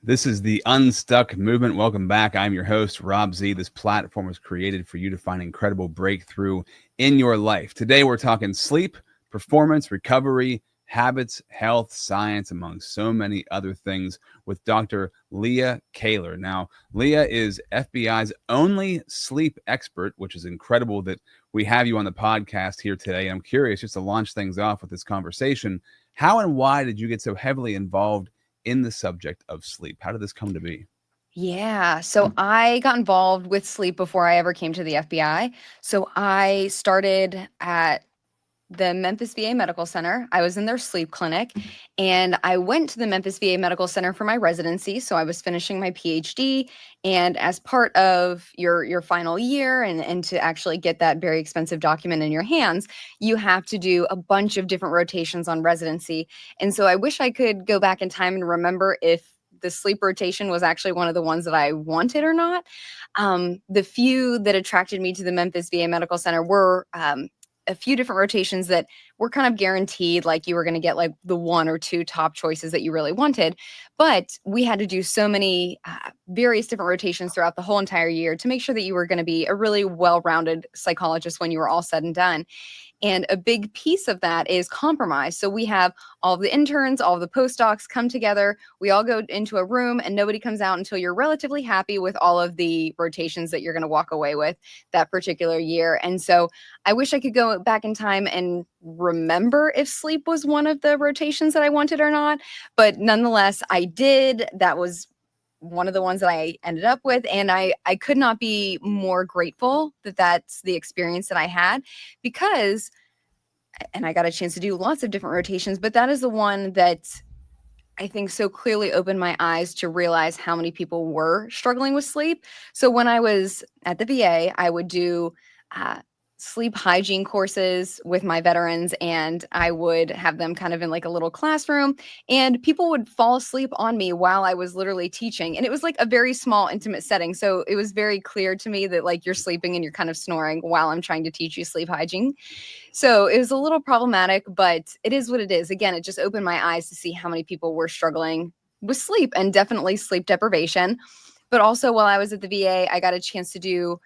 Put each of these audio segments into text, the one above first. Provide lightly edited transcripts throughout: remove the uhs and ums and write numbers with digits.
This is the Unstuck Movement. Welcome back. I'm your host, Rob Z. This platform was created for you to find incredible breakthrough in your life. Today, we're talking sleep, performance, recovery, habits, health, science, among so many other things with Dr. Leah Kaylor. Now, Leah is FBI's only sleep expert, which is incredible that we have you on the podcast here today. I'm curious, just to launch things off with this conversation, how and why did you get so heavily involved in the subject of sleep? How did this come to be? Yeah. So I got involved with sleep before I ever came to the FBI. So I started at the Memphis VA Medical Center. I was in their sleep clinic, and I went to the Memphis VA Medical Center for my residency. So I was finishing my PhD, and as part of your final year and to actually get that very expensive document in your hands, you have to do a bunch of different rotations on residency. And so I wish I could go back in time and remember if the sleep rotation was actually one of the ones that I wanted or not. The few that attracted me to the Memphis VA Medical Center were a few different rotations that were kind of guaranteed, like you were going to get like the one or two top choices that you really wanted. But we had to do so many various different rotations throughout the whole entire year to make sure that you were going to be a really well-rounded psychologist when you were all said and done. And a big piece of that is compromise. So we have all of the interns, all of the postdocs come together. We all go into a room and nobody comes out until you're relatively happy with all of the rotations that you're going to walk away with that particular year. And so I wish I could go back in time and remember if sleep was one of the rotations that I wanted or not. But nonetheless, I did. That was one of the ones that I ended up with. And I could not be more grateful that that's the experience that I had, because, and I got a chance to do lots of different rotations, but that is the one that I think so clearly opened my eyes to realize how many people were struggling with sleep. So when I was at the VA, I would do sleep hygiene courses with my veterans, and I would have them kind of in like a little classroom, and people would fall asleep on me while I was literally teaching. And it was like a very small, intimate setting. So it was very clear to me that like you're sleeping and you're kind of snoring while I'm trying to teach you sleep hygiene. So it was a little problematic, but it is what it is. Again, it just opened my eyes to see how many people were struggling with sleep, and definitely sleep deprivation. But also while I was at the VA, I got a chance to do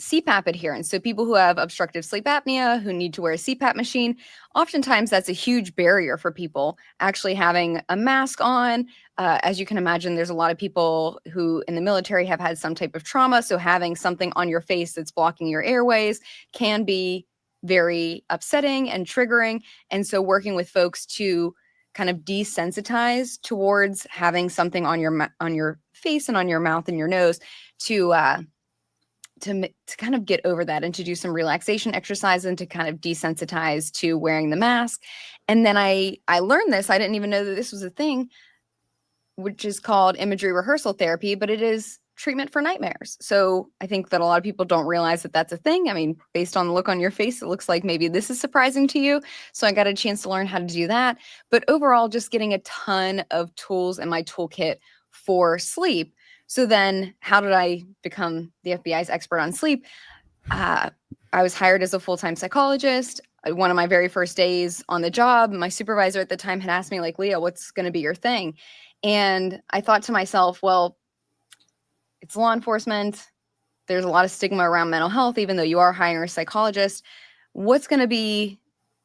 CPAP adherence. So people who have obstructive sleep apnea, who need to wear a CPAP machine, oftentimes that's a huge barrier for people actually having a mask on. As you can imagine, there's a lot of people who in the military have had some type of trauma. So having something on your face that's blocking your airways can be very upsetting and triggering. And so working with folks to kind of desensitize towards having something on your face and on your mouth and your nose to kind of get over that, and to do some relaxation exercise, and to kind of desensitize to wearing the mask. And then I learned this. I didn't even know that this was a thing, which is called imagery rehearsal therapy, but it is treatment for nightmares. So I think that a lot of people don't realize that that's a thing. I mean, based on the look on your face, it looks like maybe this is surprising to you. So I got a chance to learn how to do that. But overall, just getting a ton of tools in my toolkit for sleep. So then how did I become the FBI's expert on sleep? I was hired as a full-time psychologist. One of my very first days on the job, my supervisor at the time had asked me, like, Leah, what's going to be your thing? And I thought to myself, well, it's law enforcement. There's a lot of stigma around mental health, even though you are hiring a psychologist. What's going to be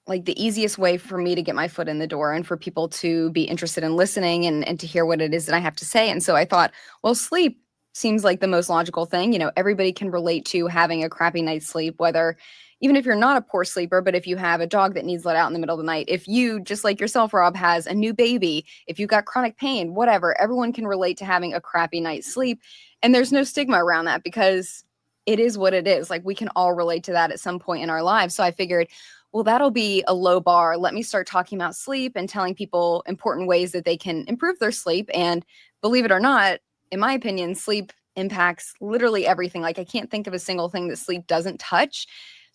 like the easiest way for me to get my foot in the door and for people to be interested in listening and to hear what it is that I have to say? And so I thought, well, sleep seems like the most logical thing. You know, everybody can relate to having a crappy night's sleep, whether even if you're not a poor sleeper, but if you have a dog that needs let out in the middle of the night, if you, just like yourself, Rob, has a new baby, if you've got chronic pain, whatever, everyone can relate to having a crappy night's sleep. And there's no stigma around that, because it is what it is. Like, we can all relate to that at some point in our lives. So I figured, well, that'll be a low bar. Let me start talking about sleep and telling people important ways that they can improve their sleep. And believe it or not, in my opinion, sleep impacts literally everything. Like, I can't think of a single thing that sleep doesn't touch.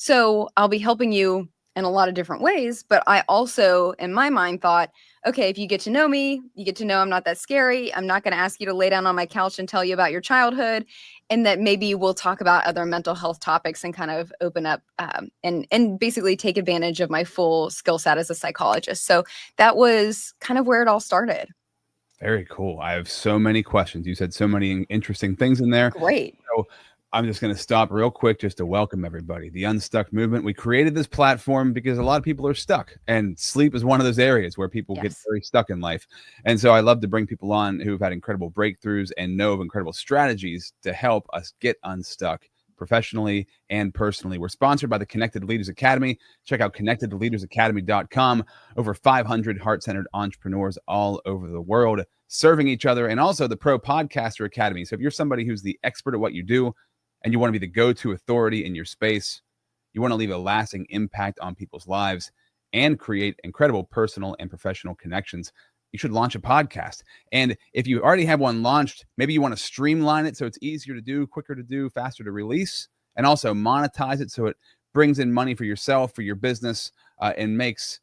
So I'll be helping you in a lot of different ways. But I also, in my mind, thought, okay, if you get to know me, you get to know I'm not that scary. I'm not going to ask you to lay down on my couch and tell you about your childhood. And that maybe we'll talk about other mental health topics and kind of open up and basically take advantage of my full skill set as a psychologist. So that was kind of where it all started. Very cool. I have so many questions. You said so many interesting things in there. Great. So I'm just going to stop real quick just to welcome everybody. The Unstuck Movement. We created this platform because a lot of people are stuck, and sleep is one of those areas where people get very stuck in life. And so I love to bring people on who've had incredible breakthroughs and know of incredible strategies to help us get unstuck professionally and personally. We're sponsored by the Connected Leaders Academy. Check out connectedleadersacademy.com. Over 500 heart-centered entrepreneurs all over the world serving each other, and also the Pro Podcaster Academy. So if you're somebody who's the expert at what you do and you want to be the go-to authority in your space, you want to leave a lasting impact on people's lives and create incredible personal and professional connections, you should launch a podcast. And if you already have one launched, maybe you want to streamline it so it's easier to do, quicker to do, faster to release, and also monetize it so it brings in money for yourself, for your business, and makes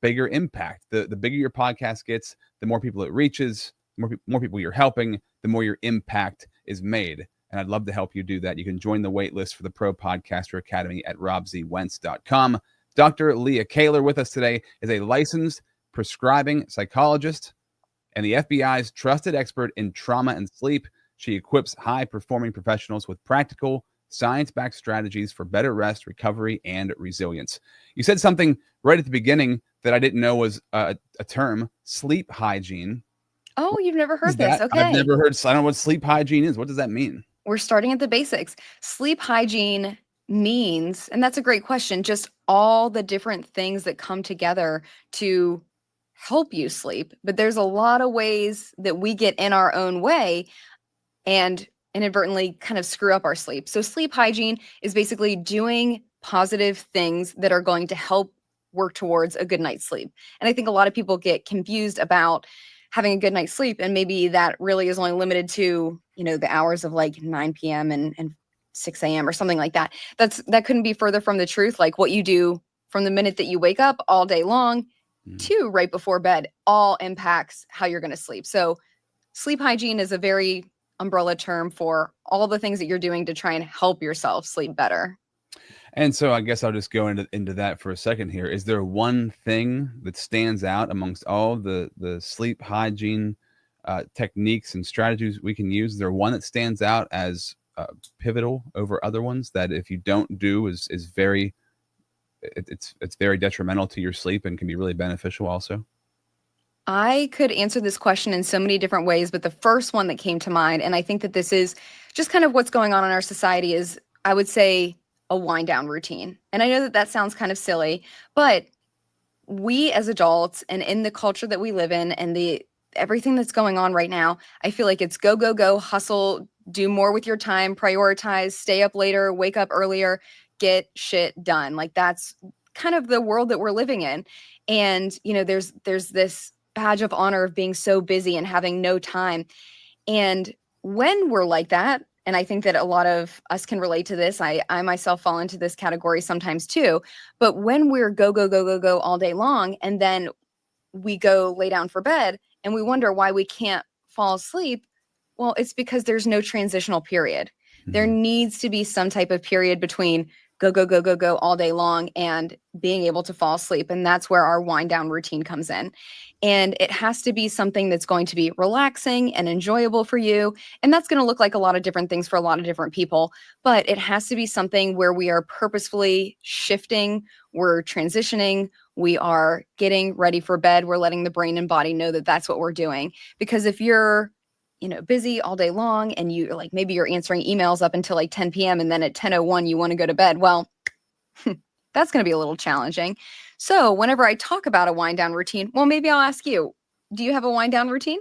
bigger impact. The bigger your podcast gets, the more people it reaches, the more people you're helping, the more your impact is made. And I'd love to help you do that. You can join the wait list for the Pro Podcaster Academy at robzwentz.com. Dr. Leah Kaylor with us today is a licensed prescribing psychologist and the FBI's trusted expert in trauma and sleep. She equips high-performing professionals with practical, science-backed strategies for better rest, recovery, and resilience. You said something right at the beginning that I didn't know was a term, sleep hygiene. Oh, you've never heard this? Okay. I've never heard. I don't know what sleep hygiene is. What does that mean? We're starting at the basics. Sleep hygiene means, and that's a great question, just all the different things that come together to help you sleep. But there's a lot of ways that we get in our own way and inadvertently kind of screw up our sleep. So sleep hygiene is basically doing positive things that are going to help work towards a good night's sleep. And I think a lot of people get confused about having a good night's sleep, and maybe that really is only limited to, the hours of like 9 p.m. and 6 a.m. or something like that. That couldn't be further from the truth. Like what you do from the minute that you wake up all day long to right before bed all impacts how you're going to sleep. So sleep hygiene is a very umbrella term for all the things that you're doing to try and help yourself sleep better. And so I guess I'll just go into that for a second here. Is there one thing that stands out amongst all the sleep hygiene techniques and strategies we can use? Is there one that stands out as pivotal over other ones that if you don't do is very, it's very detrimental to your sleep and can be really beneficial also? I could answer this question in so many different ways, but the first one that came to mind, and I think that this is just kind of what's going on in our society, is I would say a wind down routine. And I know that sounds kind of silly, but we as adults and in the culture that we live in and everything that's going on right now, I feel like it's go, go, go, hustle, do more with your time, prioritize, stay up later, wake up earlier, get shit done. Like that's kind of the world that we're living in. And, there's this badge of honor of being so busy and having no time. And when we're like that, and I think that a lot of us can relate to this, I myself fall into this category sometimes too, but when we're go, go, go, go, go all day long, and then we go lay down for bed and we wonder why we can't fall asleep, well, it's because there's no transitional period. Mm-hmm. There needs to be some type of period between go, go, go, go, go all day long and being able to fall asleep. And that's where our wind down routine comes in. And it has to be something that's going to be relaxing and enjoyable for you. And that's going to look like a lot of different things for a lot of different people. But it has to be something where we are purposefully shifting, we're transitioning, we are getting ready for bed, we're letting the brain and body know that that's what we're doing. Because if you're busy all day long and you like, maybe you're answering emails up until like 10 p.m. and then at 10:01 you want to go to bed. Well, that's going to be a little challenging. So whenever I talk about a wind down routine, well, maybe I'll ask you, do you have a wind down routine?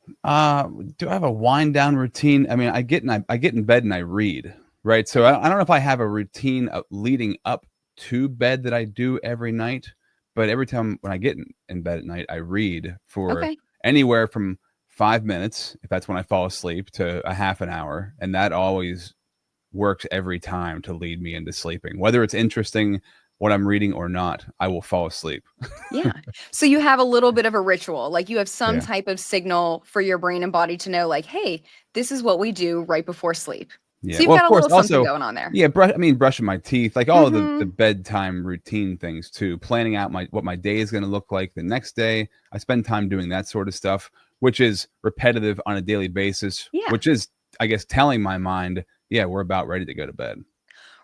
Do I have a wind down routine? I mean, I get in bed and I read, right? So I don't know if I have a routine leading up to bed that I do every night, but every time when I get in bed at night, I read for anywhere from 5 minutes, if that's when I fall asleep, to a half an hour. And that always works every time to lead me into sleeping. Whether it's interesting what I'm reading or not, I will fall asleep. Yeah. So you have a little bit of a ritual, like you have some Yeah. type of signal for your brain and body to know, like, hey, this is what we do right before sleep. Yeah. So you've Well, of got a course, little something also, going on there. yeah, brushing my teeth, like all of the Mm-hmm. bedtime routine things too, planning out what my day is going to look like the next day. I spend time doing that sort of stuff, which is repetitive on a daily basis, Yeah. which is, I guess, telling my mind, yeah, we're about ready to go to bed.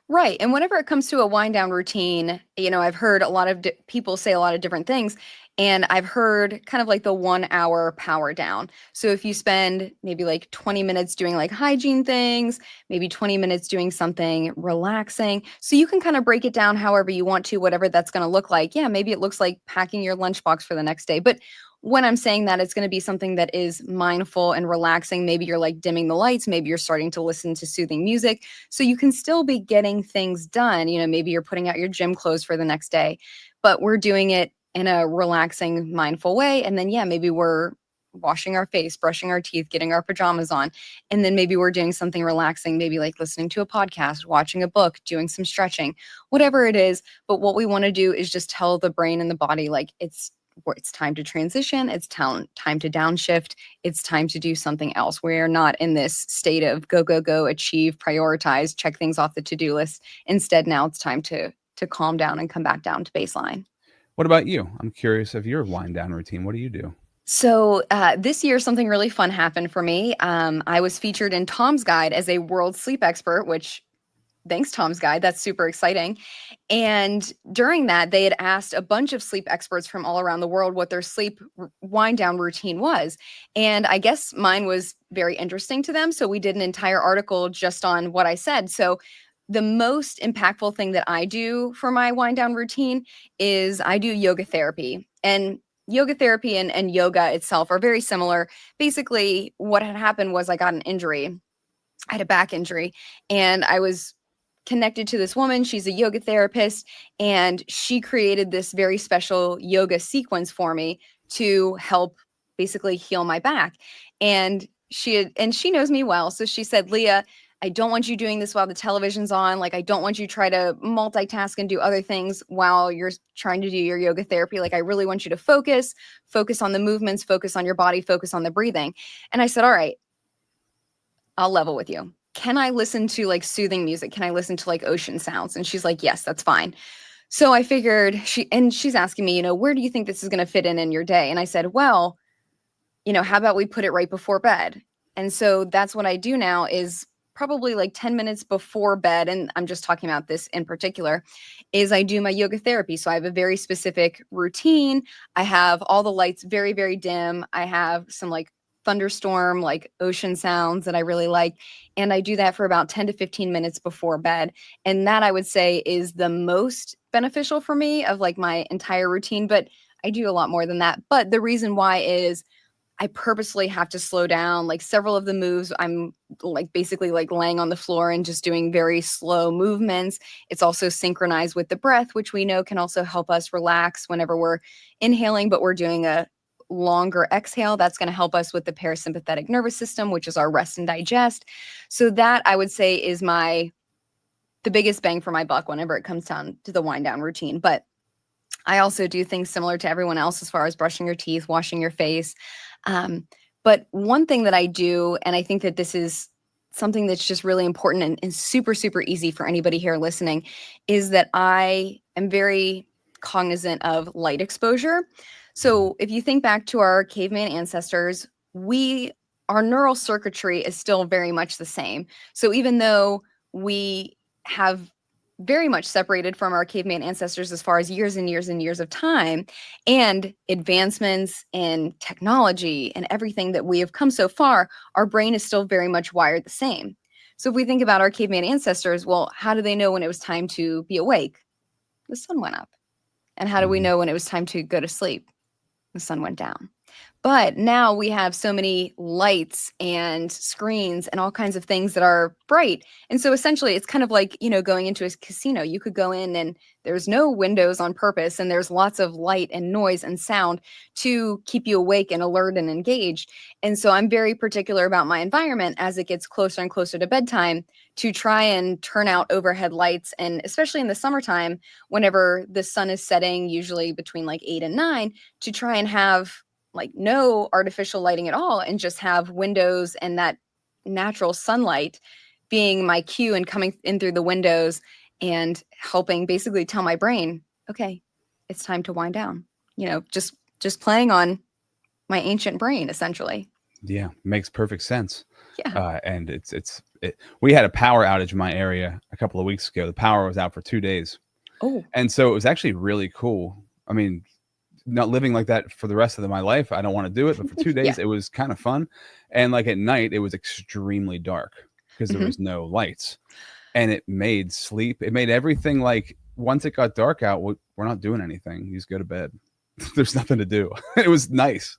Right. And whenever it comes to a wind down routine, I've heard a lot of people say a lot of different things. And I've heard kind of like the 1 hour power down. So if you spend maybe like 20 minutes doing like hygiene things, maybe 20 minutes doing something relaxing. So you can kind of break it down however you want to, whatever that's going to look like. Yeah, maybe it looks like packing your lunchbox for the next day. But when I'm saying that, it's going to be something that is mindful and relaxing. Maybe you're like dimming the lights, maybe you're starting to listen to soothing music. So you can still be getting things done. Maybe you're putting out your gym clothes for the next day, but we're doing it in a relaxing, mindful way. And then, yeah, maybe we're washing our face, brushing our teeth, getting our pajamas on. And then maybe we're doing something relaxing, maybe like listening to a podcast, watching a book, doing some stretching, whatever it is. But what we want to do is just tell the brain and the body, like, it's time to transition. It's time to downshift. It's time to do something else. We're not in this state of go, go, go, achieve, prioritize, check things off the to-do list. Instead, now it's time to calm down and come back down to baseline. What about you? I'm curious of your wind down routine. What do you do? So this year, something really fun happened for me. I was featured in Tom's Guide as a world sleep expert, which thanks, Tom's Guide. That's super exciting. And during that, they had asked a bunch of sleep experts from all around the world what their sleep wind down routine was. And I guess mine was very interesting to them. So we did an entire article just on what I said. So the most impactful thing that I do for my wind down routine is I do yoga therapy. And yoga therapy and yoga itself are very similar. Basically, what had happened was I got an injury. I had a back injury, and I was connected to this woman. She's a yoga therapist, and she created this very special yoga sequence for me to help basically heal my back. And she knows me well. So she said, Leah, I don't want you doing this while the television's on. Like, I don't want you to try to multitask and do other things while you're trying to do your yoga therapy. Like, I really want you to focus on the movements, focus on your body, focus on the breathing. And I said, all right, I'll level with you. Can I listen to like soothing music? Can I listen to like ocean sounds? And she's like, yes, that's fine. So I figured she's asking me, where do you think this is going to fit in your day? And I said, well, how about we put it right before bed? And so that's what I do now is probably like 10 minutes before bed. And I'm just talking about this in particular is I do my yoga therapy. So I have a very specific routine. I have all the lights very, very dim. I have some like thunderstorm, like ocean sounds that I really like. And I do that for about 10 to 15 minutes before bed. And that I would say is the most beneficial for me of like my entire routine. But I do a lot more than that. But the reason why is I purposely have to slow down. Like several of the moves, I'm like basically like laying on the floor and just doing very slow movements. It's also synchronized with the breath, which we know can also help us relax whenever we're inhaling, but we're doing a longer exhale. That's going to help us with the parasympathetic nervous system, which is our rest and digest. So that I would say is the biggest bang for my buck whenever it comes down to the wind down routine. But I also do things similar to everyone else as far as brushing your teeth, washing your face. But one thing that I do, and I think that this is something that's just really important and super, super easy for anybody here listening, is that I am very cognizant of light exposure. So if you think back to our caveman ancestors, our neural circuitry is still very much the same. So even though we have very much separated from our caveman ancestors as far as years and years and years of time and advancements in technology and everything that we have come so far, our brain is still very much wired the same. So if we think about our caveman ancestors, well, how do they know when it was time to be awake? The sun went up. And how do we know when it was time to go to sleep? The sun went down. But now we have so many lights and screens and all kinds of things that are bright. And so essentially it's kind of like, going into a casino. You could go in and there's no windows on purpose, and there's lots of light and noise and sound to keep you awake and alert and engaged. And so I'm very particular about my environment as it gets closer and closer to bedtime to try and turn out overhead lights. And especially in the summertime, whenever the sun is setting, usually between like 8 and 9, to try and have like no artificial lighting at all and just have windows and that natural sunlight being my cue and coming in through the windows and helping basically tell my brain, okay, it's time to wind down. Just playing on my ancient brain, essentially. Yeah, makes perfect sense. Yeah. And we had a power outage in my area a couple of weeks ago. The power was out for 2 days. Oh. And so it was actually really cool. I mean, not living like that for the rest of my life, I don't want to do it, but for 2 days, Yeah. It was kind of fun. And like at night, it was extremely dark because there was no lights, and it made everything, like once it got dark out, we're not doing anything. You just go to bed. There's nothing to do. It was nice.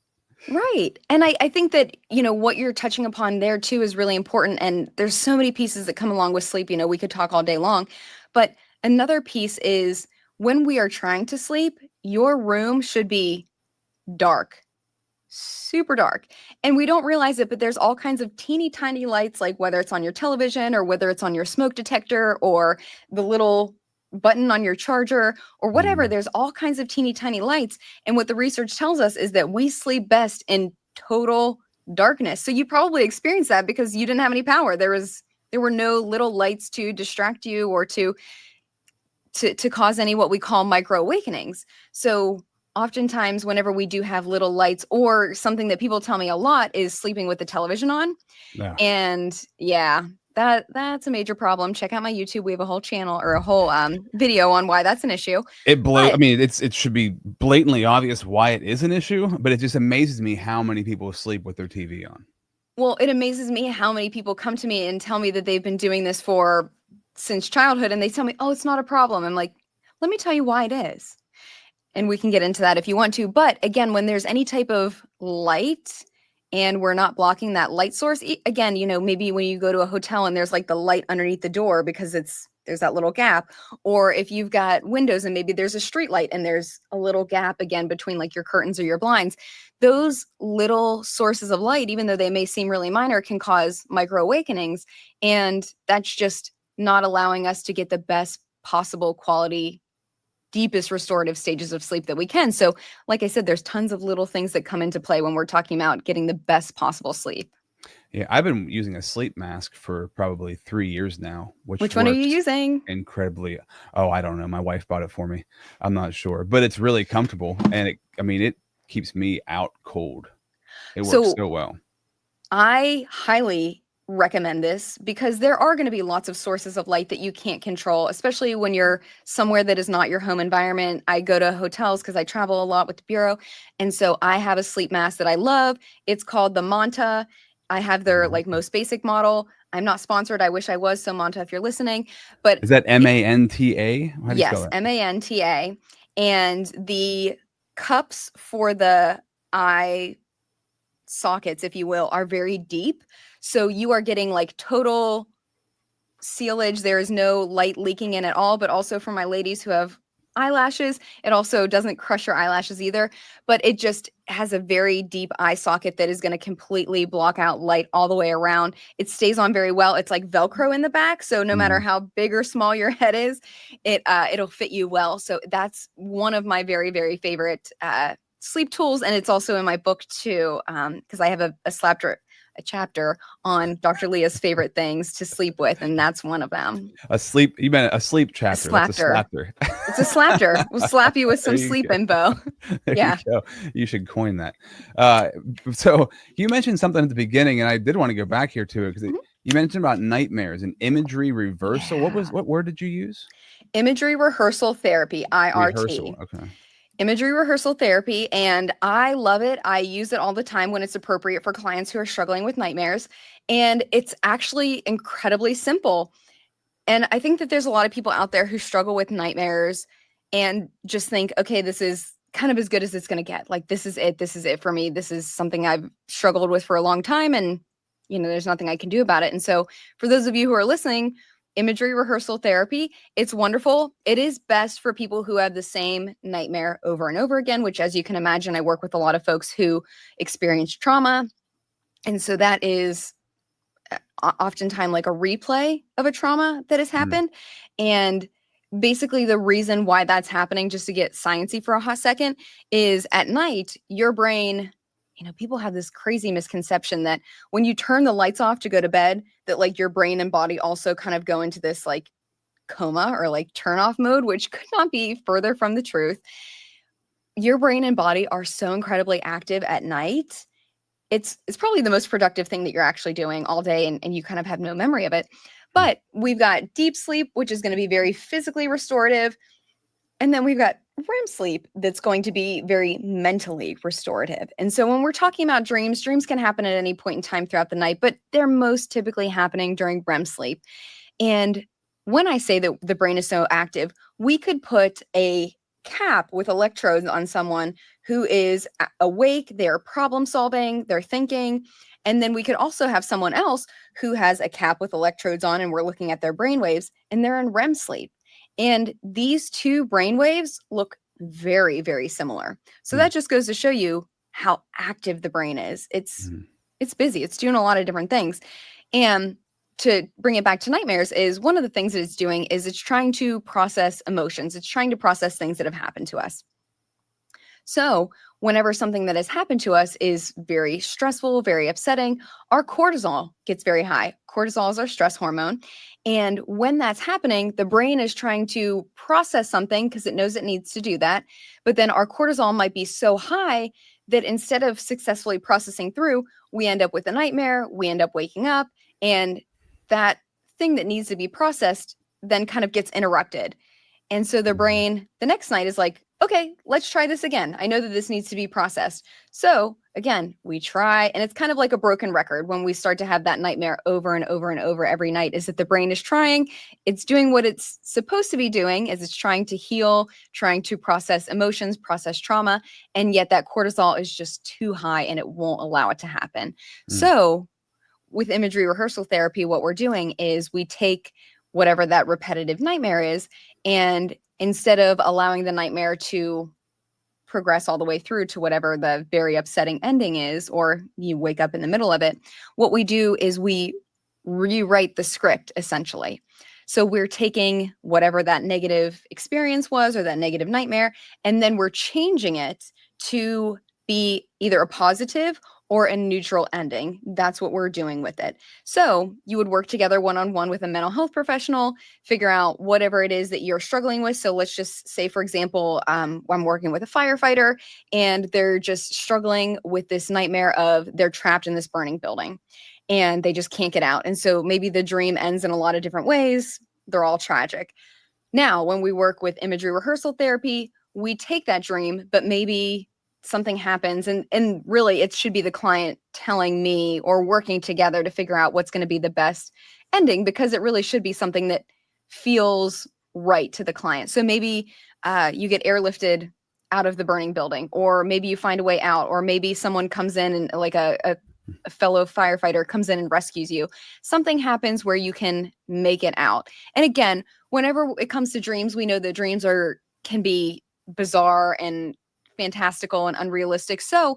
Right. And I think that, what you're touching upon there too is really important. And there's so many pieces that come along with sleep. We could talk all day long. But another piece is when we are trying to sleep, your room should be dark, super dark. And we don't realize it, but there's all kinds of teeny tiny lights, like whether it's on your television or whether it's on your smoke detector or the little button on your charger or whatever. There's all kinds of teeny tiny lights. And what the research tells us is that we sleep best in total darkness. So you probably experienced that because you didn't have any power. There were no little lights to distract you or to cause any what we call micro awakenings. So oftentimes whenever we do have little lights, or something that people tell me a lot is sleeping with the television on. No. And yeah, that's a major problem. Check out my YouTube. We have a whole channel or a whole video on why that's an issue. I mean, it should be blatantly obvious why it is an issue, but it just amazes me how many people sleep with their TV on. Well, it amazes me how many people come to me and tell me that they've been doing this since childhood, and they tell me, oh, it's not a problem. I'm like, let me tell you why it is. And we can get into that if you want to. But again, when there's any type of light and we're not blocking that light source, again, maybe when you go to a hotel and there's like the light underneath the door because there's that little gap, or if you've got windows and maybe there's a street light and there's a little gap again between like your curtains or your blinds, those little sources of light, even though they may seem really minor, can cause micro awakenings. And that's just not allowing us to get the best possible quality, deepest restorative stages of sleep that we can. So like I said, there's tons of little things that come into play when we're talking about getting the best possible sleep. Yeah, I've been using a sleep mask for probably 3 years now. Which one are you using? Incredibly. Oh, I don't know. My wife bought it for me. I'm not sure, but it's really comfortable, and it keeps me out cold. It works so well. I highly recommend this because there are going to be lots of sources of light that you can't control, especially when you're somewhere that is not your home environment. I go to hotels because I travel a lot with the Bureau. And so I have a sleep mask that I love. It's called the Manta. I have their like most basic model. I'm not sponsored. I wish I was. So Manta, if you're listening, but is that Manta? Yes, Manta. And the cups for the eye sockets, if you will, are very deep. So you are getting like total sealage. There is no light leaking in at all. But also for my ladies who have eyelashes, it also doesn't crush your eyelashes either. But it just has a very deep eye socket that is going to completely block out light all the way around. It stays on very well. It's like Velcro in the back. So no matter how big or small your head is, it'll fit you well. So that's one of my very, very favorite sleep tools. And it's also in my book too, because I have a chapter on Dr. Leah's favorite things to sleep with, and that's one of them. You meant a sleep chapter. It's a slapter. We'll slap you with some sleep info. Yeah. You should coin that. So you mentioned something at the beginning, and I did want to go back here to it because you mentioned about nightmares and imagery reversal. Yeah. What word did you use? Imagery rehearsal therapy, IRT. Rehearsal. Okay. Imagery rehearsal therapy, and I love it. I use it all the time when it's appropriate for clients who are struggling with nightmares, and it's actually incredibly simple. And I think that there's a lot of people out there who struggle with nightmares and just think, okay, this is kind of as good as it's going to get. Like, this is it for me. This is something I've struggled with for a long time, and there's nothing I can do about it. And so for those of you who are listening, imagery rehearsal therapy, it's wonderful. It is best for people who have the same nightmare over and over again, which, as you can imagine, I work with a lot of folks who experience trauma. And so that is oftentimes like a replay of a trauma that has happened. And basically the reason why that's happening, just to get sciencey for a hot second, is at night, your brain, people have this crazy misconception that when you turn the lights off to go to bed, that like your brain and body also kind of go into this like coma or like turn off mode, which could not be further from the truth. Your brain and body are so incredibly active at night. It's probably the most productive thing that you're actually doing all day, and you kind of have no memory of it. But we've got deep sleep, which is going to be very physically restorative. And then we've got REM sleep that's going to be very mentally restorative. And so when we're talking about dreams can happen at any point in time throughout the night, but they're most typically happening during REM sleep. And when I say that the brain is so active, we could put a cap with electrodes on someone who is awake, they're problem solving, they're thinking. And then we could also have someone else who has a cap with electrodes on, and we're looking at their brain waves, and they're in REM sleep. And these two brain waves look very, very similar. So that just goes to show you how active the brain is. It's busy. It's doing a lot of different things. And to bring it back to nightmares, is one of the things that it's doing is it's trying to process emotions. It's trying to process things that have happened to us. So whenever something that has happened to us is very stressful, very upsetting, our cortisol gets very high. Cortisol is our stress hormone. And when that's happening, the brain is trying to process something because it knows it needs to do that. But then our cortisol might be so high that instead of successfully processing through, we end up with a nightmare, we end up waking up, and that thing that needs to be processed then kind of gets interrupted. And so the brain the next night is like, okay, let's try this again. I know that this needs to be processed. So again, we try, and it's kind of like a broken record when we start to have that nightmare over and over and over every night, is that the brain is trying, it's doing what it's supposed to be doing, is it's trying to heal, trying to process emotions, process trauma, and yet that cortisol is just too high and it won't allow it to happen. So with imagery rehearsal therapy, what we're doing is we take whatever that repetitive nightmare is, and instead of allowing the nightmare to progress all the way through to whatever the very upsetting ending is, or you wake up in the middle of it, what we do is we rewrite the script, essentially. So we're taking whatever that negative experience was or that negative nightmare, and then we're changing it to be either a positive or a neutral ending. That's what we're doing with it. So you would work together one-on-one with a mental health professional, figure out whatever it is that you're struggling with. So let's just say, for example, I'm working with a firefighter and they're just struggling with this nightmare of they're trapped in this burning building and they just can't get out. And so maybe the dream ends in a lot of different ways. They're all tragic. Now, when we work with imagery rehearsal therapy, we take that dream, but maybe something happens, and really it should be the client telling me or working together to figure out what's going to be the best ending, because it really should be something that feels right to the client. So maybe you get airlifted out of the burning building, or maybe you find a way out, or maybe someone comes in and like a fellow firefighter comes in and rescues you. Something happens where you can make it out. And again, whenever it comes to dreams, we know that dreams can be bizarre and fantastical and unrealistic. So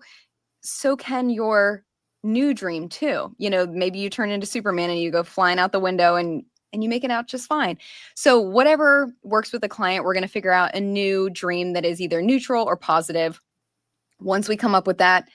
can your new dream too. Maybe you turn into Superman and you go flying out the window and you make it out just fine. So whatever works with the client, we're going to figure out a new dream that is either neutral or positive. Once we come up with that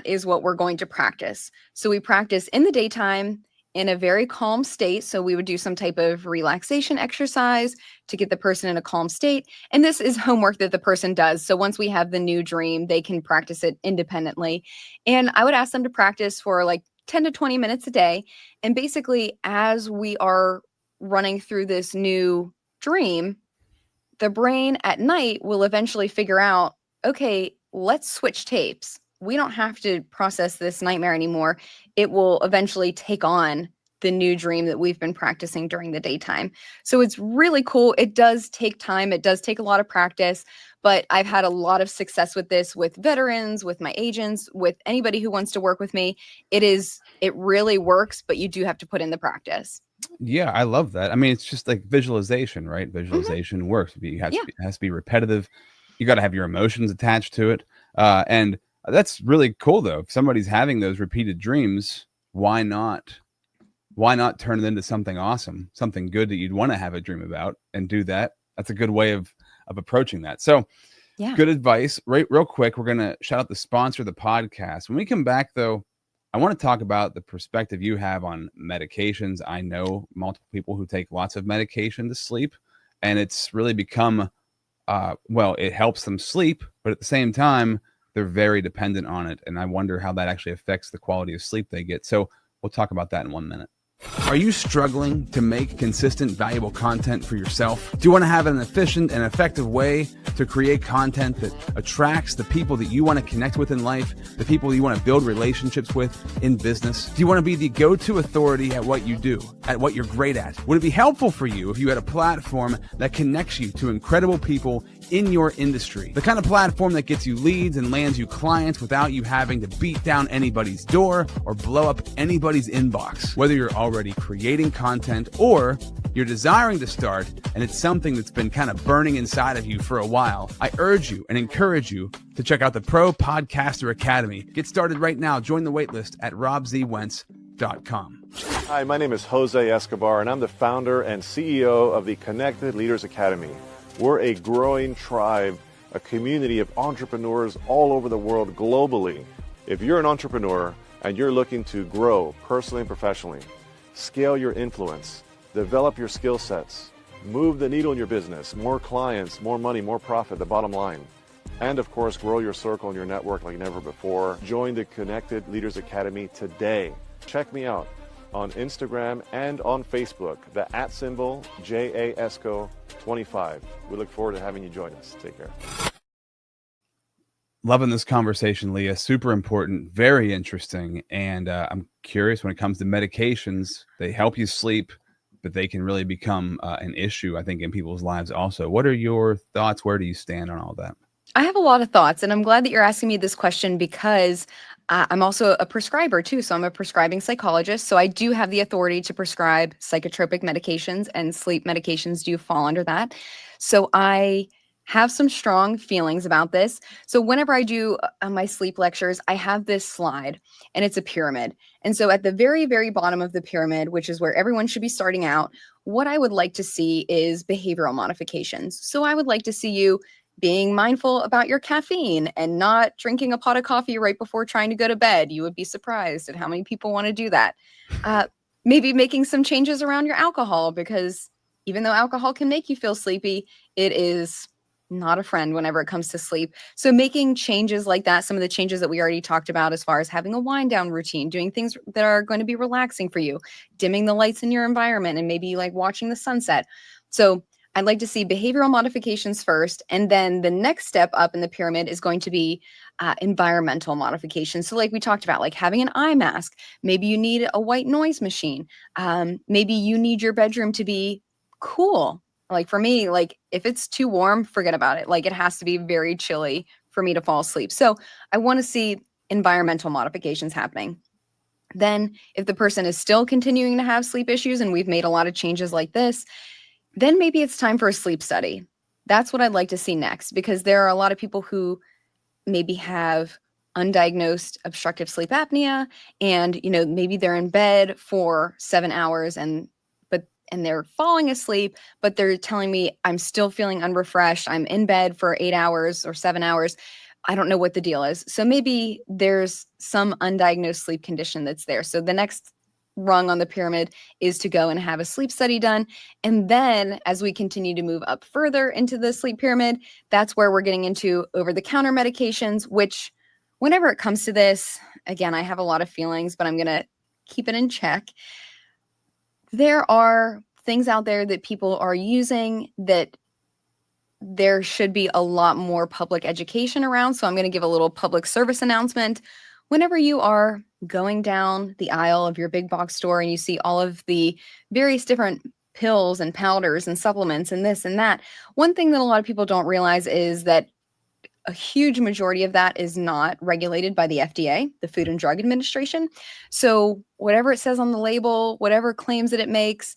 is what we're going to practice. So we practice in the daytime in a very calm state. So we would do some type of relaxation exercise to get the person in a calm state. And this is homework that the person does. So once we have the new dream, they can practice it independently. And I would ask them to practice for like 10 to 20 minutes a day. And basically, as we are running through this new dream, the brain at night will eventually figure out, okay, let's switch tapes. We don't have to process this nightmare anymore. It will eventually take on the new dream that we've been practicing during the daytime. So it's really cool. It does take time. It does take a lot of practice, but I've had a lot of success with this, with veterans, with my agents, with anybody who wants to work with me. It really works, but you do have to put in the practice. Yeah, I love that. I mean, it's just like visualization, right? Hmm. Visualization works. Yeah. It has to be repetitive. You got to have your emotions attached to it. And that's really cool, though. If somebody's having those repeated dreams, why not? Why not turn it into something awesome, something good that you'd want to have a dream about and do that? That's a good way of approaching that. So, Yeah. good advice. Right, real quick, we're gonna shout out the sponsor of the podcast. When we come back, though, I want to talk about the perspective you have on medications. I know multiple people who take lots of medication to sleep, and it's really become, well, it helps them sleep, but at the same time, they're very dependent on it. And I wonder how that actually affects the quality of sleep they get. So we'll talk about that in 1 minute. Are you struggling to make consistent, valuable content for yourself? Do you want to have an efficient and effective way to create content that attracts the people that you want to connect with in life, the people you want to build relationships with in business? Do you want to be the go-to authority at what you do, at what you're great at? Would it be helpful for you if you had a platform that connects you to incredible people in your industry? The kind of platform that gets you leads and lands you clients without you having to beat down anybody's door or blow up anybody's inbox. Whether you're already creating content or you're desiring to start and it's something that's been kind of burning inside of you for a while, I urge you and encourage you to check out the Pro Podcaster Academy. Get started right now. Join the waitlist at robzwentz.com. Hi, my name is Jose Escobar, and I'm the founder and CEO of the Connected Leaders Academy. We're a growing tribe, a community of entrepreneurs all over the world globally. If you're an entrepreneur and you're looking to grow personally and professionally, scale your influence, develop your skill sets, move the needle in your business, more clients, more money, more profit, the bottom line, and of course, grow your circle and your network like never before, join the Connected Leaders Academy today. Check me out on Instagram and on Facebook, the @ JASCO25. We look forward to having you join us. Take care. Loving this conversation, Leah. Super important, very interesting. And I'm curious, when it comes to medications, they help you sleep, but they can really become an issue, I think, in people's lives also. What are your thoughts? Where do you stand on all that? I have a lot of thoughts, and I'm glad that you're asking me this question because I'm also a prescriber too. So I'm a prescribing psychologist. So I do have the authority to prescribe psychotropic medications, and sleep medications do fall under that. So I have some strong feelings about this. So whenever I do my sleep lectures, I have this slide, and it's a pyramid. And so at the very, very bottom of the pyramid, which is where everyone should be starting out, what I would like to see is behavioral modifications. So I would like to see you being mindful about your caffeine and not drinking a pot of coffee right before trying to go to bed. You would be surprised at how many people want to do that. Maybe making some changes around your alcohol, because even though alcohol can make you feel sleepy, it is not a friend whenever it comes to sleep. So making changes like that, some of the changes that we already talked about, as far as having a wind down routine, doing things that are going to be relaxing for you, dimming the lights in your environment, and maybe like watching the sunset. So I'd like to see behavioral modifications first, and then the next step up in the pyramid is going to be environmental modifications. So like we talked about, like having an eye mask. Maybe you need a white noise machine. Maybe you need your bedroom to be cool. Like for me, like if it's too warm, forget about it. Like it has to be very chilly for me to fall asleep. So I want to see environmental modifications happening. Then if the person is still continuing to have sleep issues and we've made a lot of changes like this, then maybe it's time for a sleep study. That's what I'd like to see next, because there are a lot of people who maybe have undiagnosed obstructive sleep apnea, and maybe they're in bed for 7 hours and they're falling asleep, but they're telling me, I'm still feeling unrefreshed. I'm in bed for 8 hours or 7 hours. I don't know what the deal is. So maybe there's some undiagnosed sleep condition that's there. So the next rung on the pyramid is to go and have a sleep study done. And then as we continue to move up further into the sleep pyramid, that's where we're getting into over-the-counter medications, which whenever it comes to this, again, I have a lot of feelings, but I'm going to keep it in check. There are things out there that people are using that there should be a lot more public education around. So I'm going to give a little public service announcement. Whenever you are going down the aisle of your big box store and you see all of the various different pills and powders and supplements and this and that. One thing that a lot of people don't realize is that a huge majority of that is not regulated by the FDA, the Food and Drug Administration. So whatever it says on the label, whatever claims that it makes,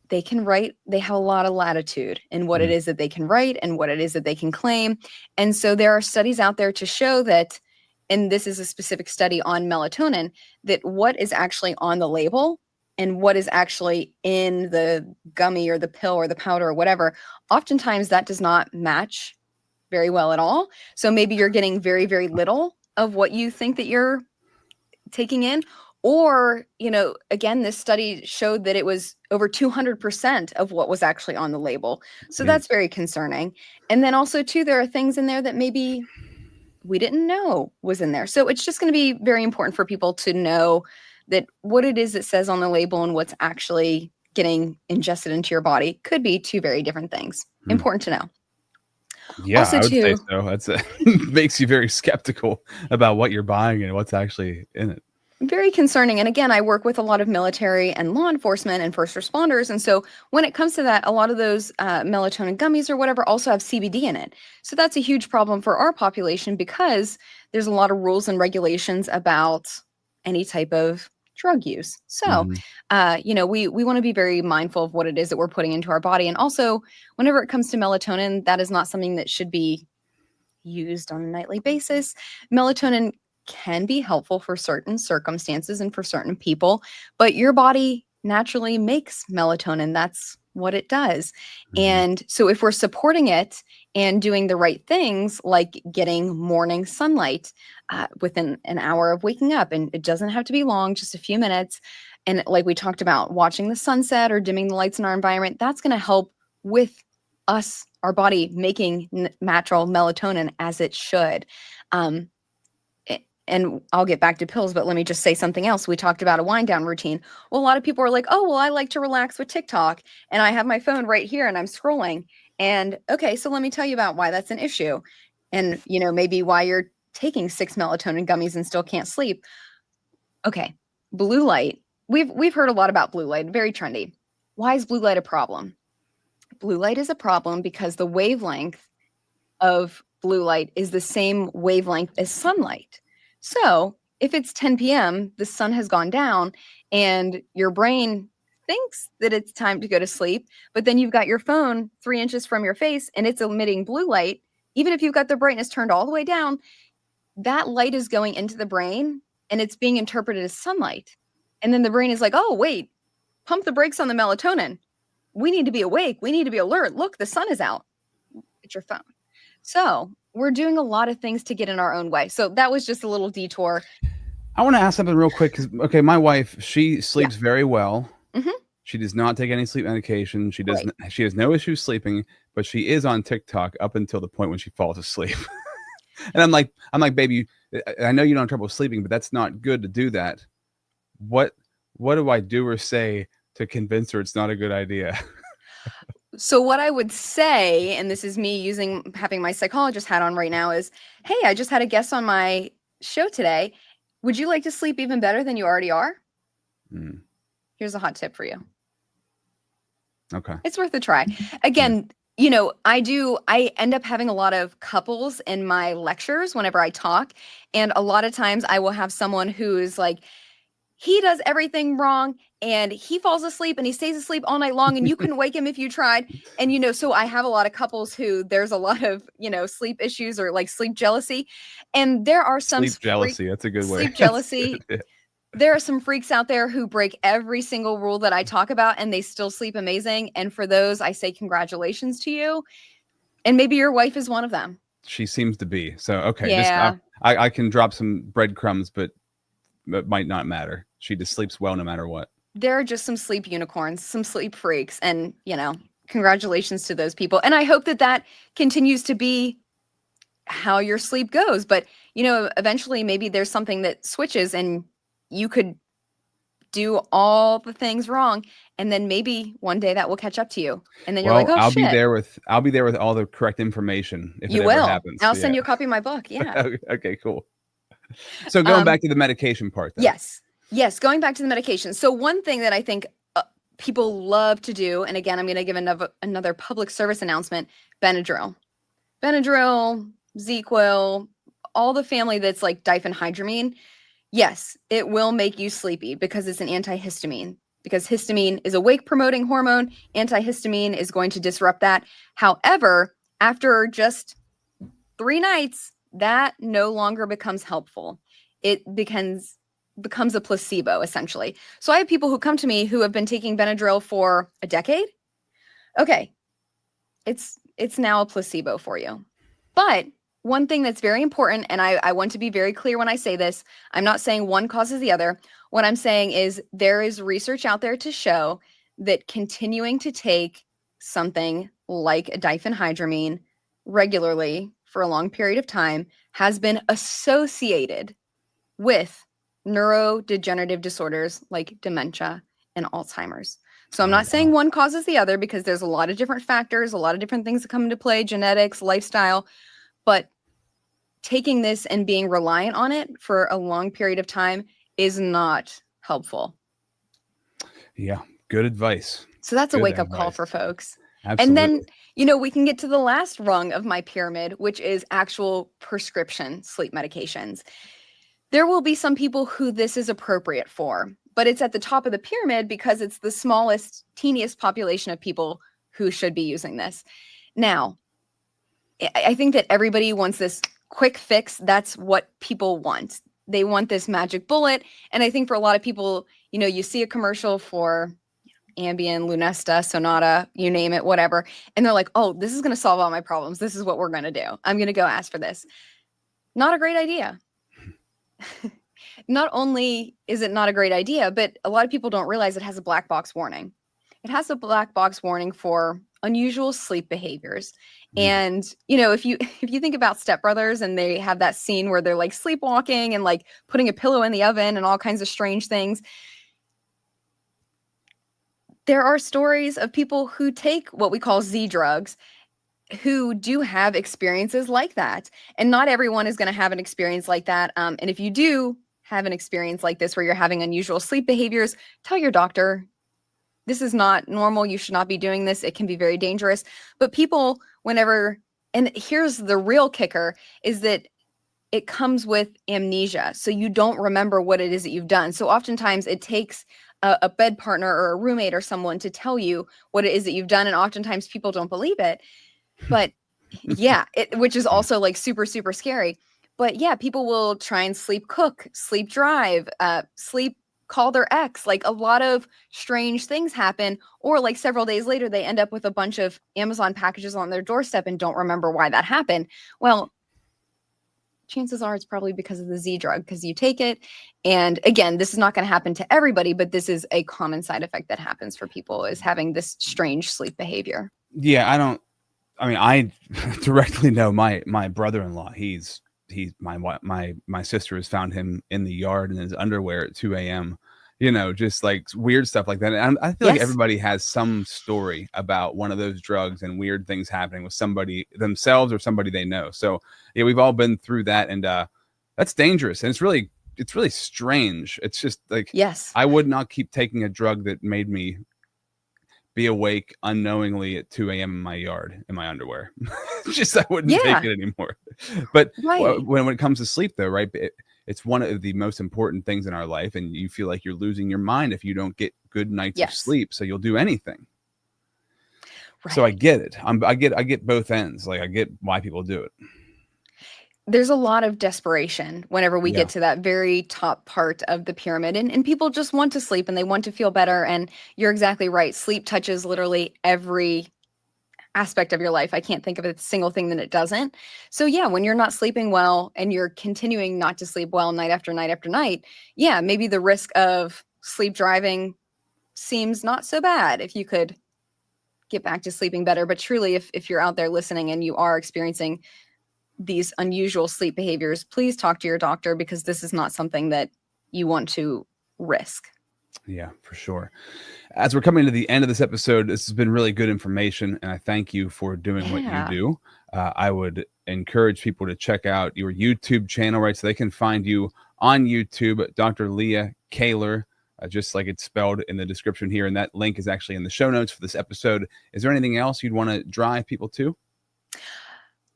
they can write, they have a lot of latitude in what it is that they can write and what it is that they can claim. And so there are studies out there to show that, and this is a specific study on melatonin, that what is actually on the label and what is actually in the gummy or the pill or the powder or whatever, oftentimes that does not match very well at all. So maybe you're getting very, very little of what you think that you're taking in. Or, again, this study showed that it was over 200% of what was actually on the label. So that's very concerning. And then also, too, there are things in there that maybe we didn't know was in there. So it's just going to be very important for people to know that what it is that says on the label and what's actually getting ingested into your body could be two very different things. Important to know. Yeah, also, I would too, say so. That's makes you very skeptical about what you're buying and what's actually in it. Very concerning. And again, I work with a lot of military and law enforcement and first responders. And so when it comes to that, a lot of those melatonin gummies or whatever also have CBD in it. So that's a huge problem for our population because there's a lot of rules and regulations about any type of drug use. So, we want to be very mindful of what it is that we're putting into our body. And also, whenever it comes to melatonin, that is not something that should be used on a nightly basis. Melatonin can be helpful for certain circumstances and for certain people, but your body naturally makes melatonin. That's what it does. And so if we're supporting it and doing the right things, like getting morning sunlight within an hour of waking up, and it doesn't have to be long, just a few minutes. And like we talked about, watching the sunset or dimming the lights in our environment, that's going to help with us, our body making natural melatonin as it should. And I'll get back to pills, but let me just say something else. We talked about a wind down routine. Well, a lot of people are like, oh, well, I like to relax with TikTok and I have my phone right here and I'm scrolling. And okay, so let me tell you about why that's an issue. And, maybe why you're taking 6 melatonin gummies and still can't sleep. Okay, blue light. We've heard a lot about blue light, very trendy. Why is blue light a problem? Blue light is a problem because the wavelength of blue light is the same wavelength as sunlight. So if it's 10 p.m., the sun has gone down and your brain thinks that it's time to go to sleep, but then you've got your phone 3 inches from your face and it's emitting blue light. Even if you've got the brightness turned all the way down, that light is going into the brain and it's being interpreted as sunlight. And then the brain is like, oh, wait, pump the brakes on the melatonin. We need to be awake. We need to be alert. Look, the sun is out. It's your phone. So we're doing a lot of things to get in our own way. So that was just a little detour. I want to ask something real quick. Okay, my wife, she sleeps very well. She does not take any sleep medication. She doesn't. Right. She has no issue sleeping, but she is on TikTok up until the point when she falls asleep. And I'm like, baby, I know you don't have trouble sleeping, but that's not good to do that. What do I do or say to convince her it's not a good idea? So what I would say, and this is me having my psychologist hat on right now, is, hey, I just had a guest on my show today. Would you like to sleep even better than you already are? Here's a hot tip for you. Okay. It's worth a try. Again, I end up having a lot of couples in my lectures whenever I talk. And a lot of times I will have someone who's like, he does everything wrong and he falls asleep and he stays asleep all night long and you couldn't wake him if you tried. And, so I have a lot of couples who there's a lot of, sleep issues or like sleep jealousy. And there are some sleep jealousy. That's a good way. Sleep jealousy. There are some freaks out there who break every single rule that I talk about and they still sleep amazing. And for those, I say congratulations to you. And maybe your wife is one of them. She seems to be. So, okay. Yeah. I can drop some breadcrumbs, but it might not matter. She just sleeps well no matter what. There are just some sleep unicorns, some sleep freaks. And, congratulations to those people. And I hope that continues to be how your sleep goes. But, eventually maybe there's something that switches and you could do all the things wrong. And then maybe one day that will catch up to you. And then you're like, oh, I'll shit. I'll be there with all the correct information. If you it will. Ever happens. I'll send you a copy of my book. Yeah. Okay, cool. So going back to the medication part. Then. Yes. Going back to the medication. So one thing that I think people love to do, and again, I'm going to give another public service announcement, Benadryl. Benadryl, ZQuil, all the family that's like diphenhydramine. Yes, it will make you sleepy because it's an antihistamine. Because histamine is a wake-promoting hormone, antihistamine is going to disrupt that. However, after just 3 nights, that no longer becomes helpful. It becomes a placebo, essentially. So I have people who come to me who have been taking Benadryl for a decade. Okay, it's now a placebo for you. But one thing that's very important, and I want to be very clear when I say this, I'm not saying one causes the other. What I'm saying is there is research out there to show that continuing to take something like a diphenhydramine regularly for a long period of time has been associated with neurodegenerative disorders like dementia and Alzheimer's. So I'm not saying one causes the other because there's a lot of different factors, a lot of different things that come into play, genetics, lifestyle, but taking this and being reliant on it for a long period of time is not helpful. Yeah, good advice. So that's a wake-up call for folks. Absolutely. And then, we can get to the last rung of my pyramid, which is actual prescription sleep medications. There will be some people who this is appropriate for, but it's at the top of the pyramid because it's the smallest, teeniest population of people who should be using this. Now, I think that everybody wants this quick fix. That's what people want. They want this magic bullet. And I think for a lot of people, you see a commercial for Ambien, Lunesta, Sonata, you name it, whatever. And they're like, oh, this is going to solve all my problems. This is what we're going to do. I'm going to go ask for this. Not a great idea. Not only is it not a great idea, but a lot of people don't realize it has a black box warning. It has a black box warning for unusual sleep behaviors. And, if you think about Step Brothers and they have that scene where they're like sleepwalking and like putting a pillow in the oven and all kinds of strange things. There are stories of people who take what we call Z drugs who do have experiences like that. And not everyone is going to have an experience like that. And if you do have an experience like this where you're having unusual sleep behaviors, tell your doctor. This is not normal. You should not be doing this. It can be very dangerous. But people, and here's the real kicker, is that it comes with amnesia. So you don't remember what it is that you've done. So oftentimes it takes a bed partner or a roommate or someone to tell you what it is that you've done. And oftentimes people don't believe it. But yeah, which is also like super, super scary. But yeah, people will try and sleep cook, sleep drive, sleep call their ex. Like a lot of strange things happen. Or like several days later, they end up with a bunch of Amazon packages on their doorstep and don't remember why that happened. Well, chances are it's probably because of the Z drug, because you take it. And again, this is not going to happen to everybody, but this is a common side effect that happens for people, is having this strange sleep behavior. Yeah, I directly know my brother-in-law. My sister has found him in the yard in his underwear at 2 a.m. Just like weird stuff like that. And I feel like everybody has some story about one of those drugs and weird things happening with somebody themselves or somebody they know. So yeah, we've all been through that, and that's dangerous. And it's really strange. It's just like, yes, I would not keep taking a drug that made me be awake unknowingly at 2 a.m. in my yard in my underwear. I wouldn't take it anymore. But when it comes to sleep, though, right? It's one of the most important things in our life, and you feel like you're losing your mind if you don't get good nights of sleep. So you'll do anything. Right. So I get it. I get both ends. Like, I get why people do it. There's a lot of desperation whenever we get to that very top part of the pyramid, and people just want to sleep and they want to feel better. And you're exactly right. Sleep touches literally every aspect of your life. I can't think of a single thing that it doesn't. So yeah, when you're not sleeping well and you're continuing not to sleep well night after night after night, yeah, maybe the risk of sleep driving seems not so bad if you could get back to sleeping better. But truly, if you're out there listening and you are experiencing these unusual sleep behaviors, please talk to your doctor, because this is not something that you want to risk. Yeah, for sure. As we're coming to the end of this episode, this has been really good information, and I thank you for doing what you do. I would encourage people to check out your YouTube channel, right? So they can find you on YouTube, Dr. Leah Kaylor. just like it's spelled in the description here. And that link is actually in the show notes for this episode. Is there anything else you'd want to drive people to?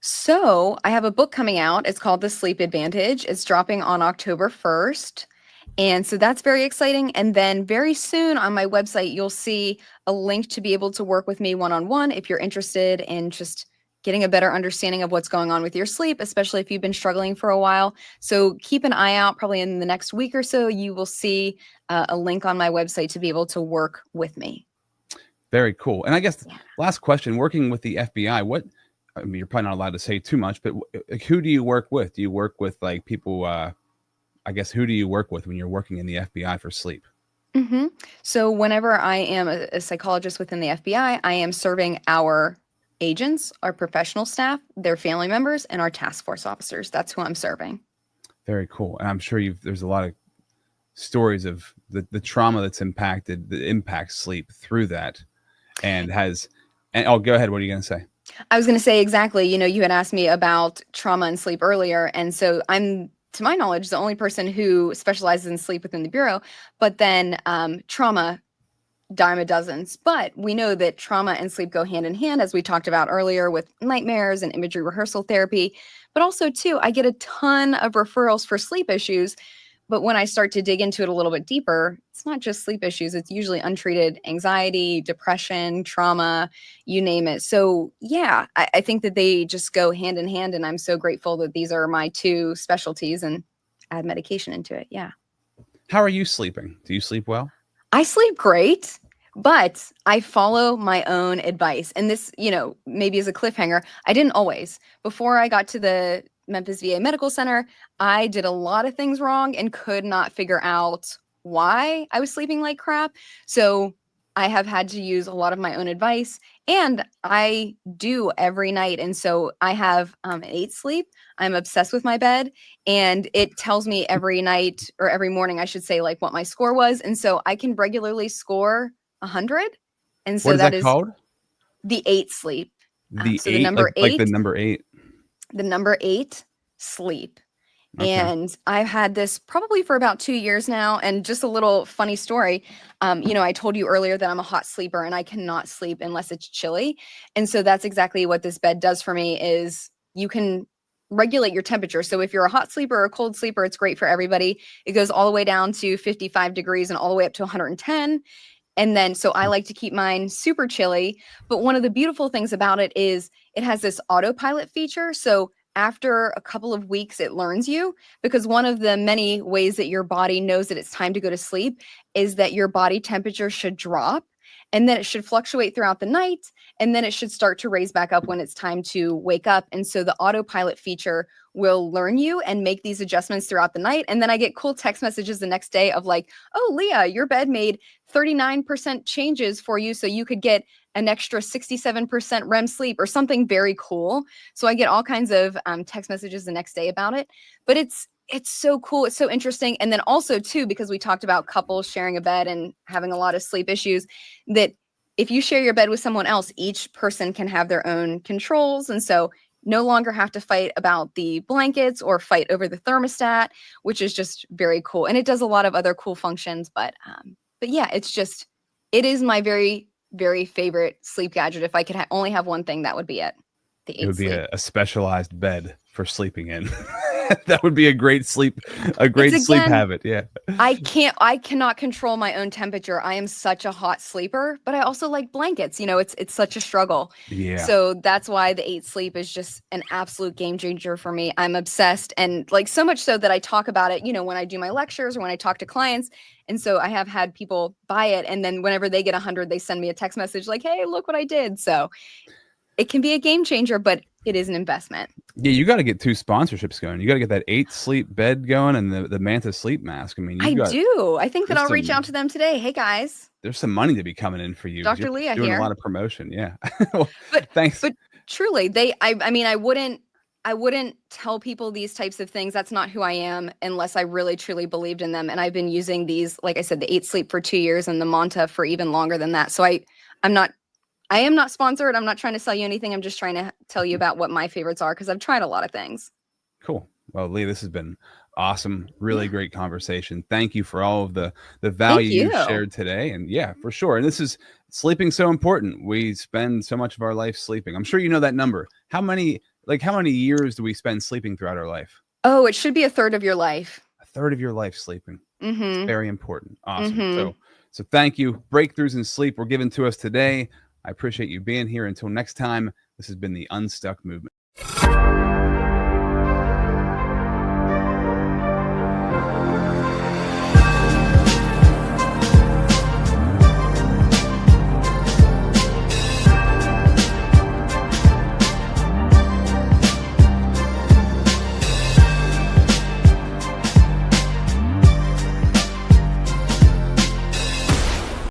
So I have a book coming out. It's called The Sleep Advantage. It's dropping on October 1st. And so that's very exciting. And then very soon on my website, you'll see a link to be able to work with me one-on-one if you're interested in just getting a better understanding of what's going on with your sleep, especially if you've been struggling for a while. So keep an eye out. Probably in the next week or so, you will see a link on my website to be able to work with me. Very cool. And I guess last question, working with the FBI, I mean, you're probably not allowed to say too much, but who do you work with? Do you work with like people, I guess, who do you work with when you're working in the FBI for sleep? Mm-hmm. So whenever I am a psychologist within the FBI, I am serving our agents, our professional staff, their family members, and our task force officers. That's who I'm serving. Very cool. And I'm sure there's a lot of stories of the trauma that impacts sleep through that go ahead. What are you going to say? I was going to say exactly, you had asked me about trauma and sleep earlier. And so I'm, to my knowledge, the only person who specializes in sleep within the Bureau, but then trauma, dime a dozens. But we know that trauma and sleep go hand in hand, as we talked about earlier with nightmares and imagery rehearsal therapy. But also, too, I get a ton of referrals for sleep issues. But when I start to dig into it a little bit deeper, it's not just sleep issues. It's usually untreated anxiety, depression, trauma, you name it. So yeah, I think that they just go hand in hand. And I'm so grateful that these are my two specialties and add medication into it. Yeah. How are you sleeping? Do you sleep well? I sleep great, but I follow my own advice. And this, maybe as a cliffhanger, I didn't always. Before I got to the Memphis VA Medical Center, I did a lot of things wrong and could not figure out why I was sleeping like crap. So I have had to use a lot of my own advice, and I do every night. And so I have an 8 sleep. I'm obsessed with my bed, and it tells me every night, or every morning, I should say, like what my score was. And so I can regularly score 100. And so what is that called? The 8 sleep. So the number 8, like the number 8. The number 8 sleep. Okay. And I've had this probably for about 2 years now. And just a little funny story. I told you earlier that I'm a hot sleeper and I cannot sleep unless it's chilly. And so that's exactly what this bed does for me, is you can regulate your temperature. So if you're a hot sleeper or a cold sleeper, it's great for everybody. It goes all the way down to 55 degrees and all the way up to 110. And then, so I like to keep mine super chilly. But one of the beautiful things about it is it has this autopilot feature. So after a couple of weeks, it learns you, because one of the many ways that your body knows that it's time to go to sleep is that your body temperature should drop, and then it should fluctuate throughout the night, and then it should start to raise back up when it's time to wake up. And so the autopilot feature will learn you and make these adjustments throughout the night. And then I get cool text messages the next day of like, oh, Leah, your bed made 39% changes for you, so you could get an extra 67% REM sleep, or something very cool. So I get all kinds of text messages the next day about it. But it's so cool. It's so interesting. And then also too, because we talked about couples sharing a bed and having a lot of sleep issues, that if you share your bed with someone else, each person can have their own controls. And so no longer have to fight about the blankets or fight over the thermostat, which is just very cool. And it does a lot of other cool functions. But yeah, it is my very, very favorite sleep gadget. If I could only have one thing, that would be it. It would be a specialized bed for sleeping in. That would be a great sleep habit. Yeah. I cannot control my own temperature. I am such a hot sleeper, but I also like blankets. It's such a struggle. Yeah. So that's why the 8 sleep is just an absolute game changer for me. I'm obsessed, and like so much so that I talk about it, when I do my lectures or when I talk to clients. And so I have had people buy it, and then whenever they get 100, they send me a text message like, hey, look what I did. So it can be a game changer, but it is an investment. Yeah, you got to get 2 sponsorships going. You got to get that 8 sleep bed going and the Manta sleep mask. I mean, I do. I think that I'll reach out to them today. Hey guys, there's some money to be coming in for you. Dr. Leah doing here. A lot of promotion. Yeah. Well, but thanks. But truly, I wouldn't tell people these types of things. That's not who I am unless I really truly believed in them. And I've been using these, like I said, the 8 sleep for 2 years and the Manta for even longer than that. So I am not sponsored. I'm not trying to sell you anything. I'm just trying to tell you about what my favorites are, because I've tried a lot of things. Cool. Well, Leah, this has been Awesome. Really great conversation. Thank you for all of the value you shared today. And yeah, for sure. And this is sleeping so important. We spend so much of our life sleeping. I'm sure you know that number. How many years do we spend sleeping throughout our life? Oh, it should be a third of your life. A third of your life sleeping. Mm-hmm. It's very important. Awesome. Mm-hmm. So thank you. Breakthroughs in sleep were given to us today. I appreciate you being here. Until next time, this has been the Unstuck Movement.